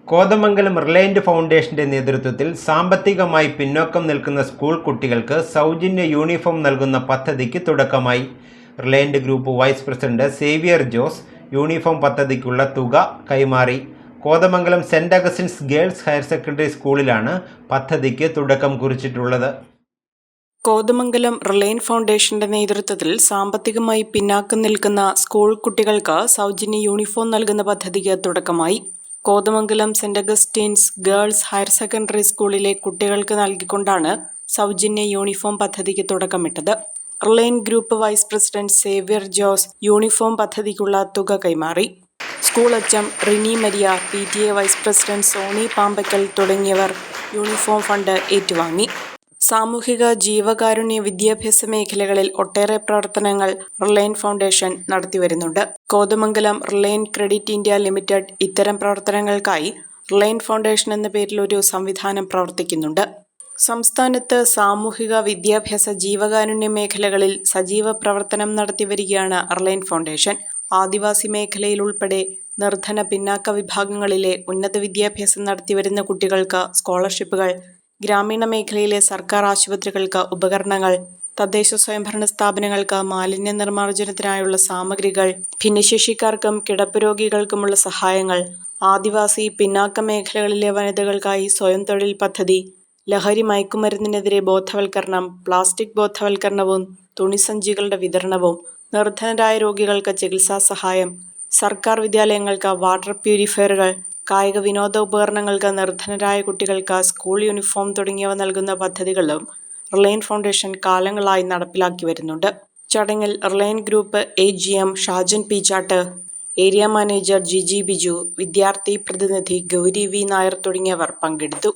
Kothamangalam reliant ഫൗണ്ടേഷന്റെ നേതൃത്വത്തിൽ സാമ്പത്തികമായി പിന്നോക്കം നിൽക്കുന്ന സ്കൂൾ കുട്ടികൾക്ക് സൗജന്യ യൂണിഫോം നൽകുന്ന പദ്ധതിക്ക് തുടക്കമായി. Reliant group vice president Xavier Jose uniform പദ്ധതിക്കുള്ള തുക കൈമാറി. Kothamangalam Saint Augustine's girls higher secondary സ്കൂളിലാണ് പദ്ധതിക്ക് തുടക്കം കുറിച്ചിട്ടുള്ളത്. കോതമംഗലം റിലയന്റ് ഫൗണ്ടേഷന്റെ നേതൃത്വത്തിൽ സാമ്പത്തികമായി പിന്നാക്കം നിൽക്കുന്ന സ്കൂൾ കുട്ടികൾക്ക് സൗജന്യ യൂണിഫോം നൽകുന്ന പദ്ധതിക്ക് തുടക്കമായി. Kothamangalam Saint Augustine's girls higher secondary സ്കൂളിലെ കുട്ടികൾക്ക് നൽകിക്കൊണ്ടാണ് സൗജന്യ യൂണിഫോം പദ്ധതിക്ക് തുടക്കമിട്ടത്. Reliant group vice president Xavier Jose uniform പദ്ധതിക്കുള്ള തുക കൈമാറി. School HM Rini Maria, PTA vice president Soni Pambakkal തുടങ്ങിയവർ യൂണിഫോം ഫണ്ട് ഏറ്റുവാങ്ങി. സാമൂഹിക, ജീവകാരുണ്യ, വിദ്യാഭ്യാസ മേഖലകളിൽ ഒട്ടേറെ പ്രവർത്തനങ്ങൾ റിലയന്റ് ഫൗണ്ടേഷൻ നടത്തിവരുന്നുണ്ട്. Kothamangalam Reliant credit India limited ഇത്തരം പ്രവർത്തനങ്ങൾക്കായി റിലയന്റ് ഫൗണ്ടേഷൻ എന്ന പേരിൽ ഒരു സംവിധാനം പ്രവർത്തിക്കുന്നുണ്ട്. സംസ്ഥാനത്ത് സാമൂഹിക, വിദ്യാഭ്യാസ, ജീവകാരുണ്യ മേഖലകളിൽ സജീവ പ്രവർത്തനം നടത്തിവരികയാണ് റിലയന്റ് ഫൗണ്ടേഷൻ. ആദിവാസി മേഖലയിൽ ഉൾപ്പെടെ നിർധന പിന്നാക്ക വിഭാഗങ്ങളിലെ ഉന്നത വിദ്യാഭ്യാസം നടത്തിവരുന്ന കുട്ടികൾക്ക് സ്കോളർഷിപ്പുകൾ, ഗ്രാമീണ മേഖലയിലെ സർക്കാർ ആശുപത്രികൾക്ക് ഉപകരണങ്ങൾ, തദ്ദേശ സ്വയംഭരണ സ്ഥാപനങ്ങൾക്ക് മാലിന്യ നിർമ്മാർജ്ജനത്തിനായുള്ള സാമഗ്രികൾ, ഭിന്നശേഷിക്കാർക്കും കിടപ്പ് രോഗികൾക്കുമുള്ള സഹായങ്ങൾ, ആദിവാസി പിന്നാക്ക മേഖലകളിലെ വനിതകൾക്കായി സ്വയം തൊഴിൽ പദ്ധതി, ലഹരി മയക്കുമരുന്നിനെതിരെ ബോധവൽക്കരണം, പ്ലാസ്റ്റിക് ബോധവൽക്കരണവും തുണിസഞ്ചികളുടെ വിതരണവും, നിർധനരായ രോഗികൾക്ക് ചികിത്സാ സഹായം, സർക്കാർ വിദ്യാലയങ്ങൾക്ക് വാട്ടർ പ്യൂരിഫയറുകൾ, കായിക വിനോദ ഉപകരണങ്ങൾക്ക് നിർധനരായ കുട്ടികൾക്ക് സ്കൂൾ യൂണിഫോം തുടങ്ങിയവ നൽകുന്ന പദ്ധതികളും റിലയന്റ് ഫൗണ്ടേഷൻ കാലങ്ങളായി നടപ്പിലാക്കി വരുന്നുണ്ട്. ചടങ്ങിൽ Reliant group AGM Shajan Peechatt, area manager Jiji Biju, വിദ്യാർത്ഥി പ്രതിനിധി ഗൗരി V നായർ തുടങ്ങിയവർ പങ്കെടുത്തു.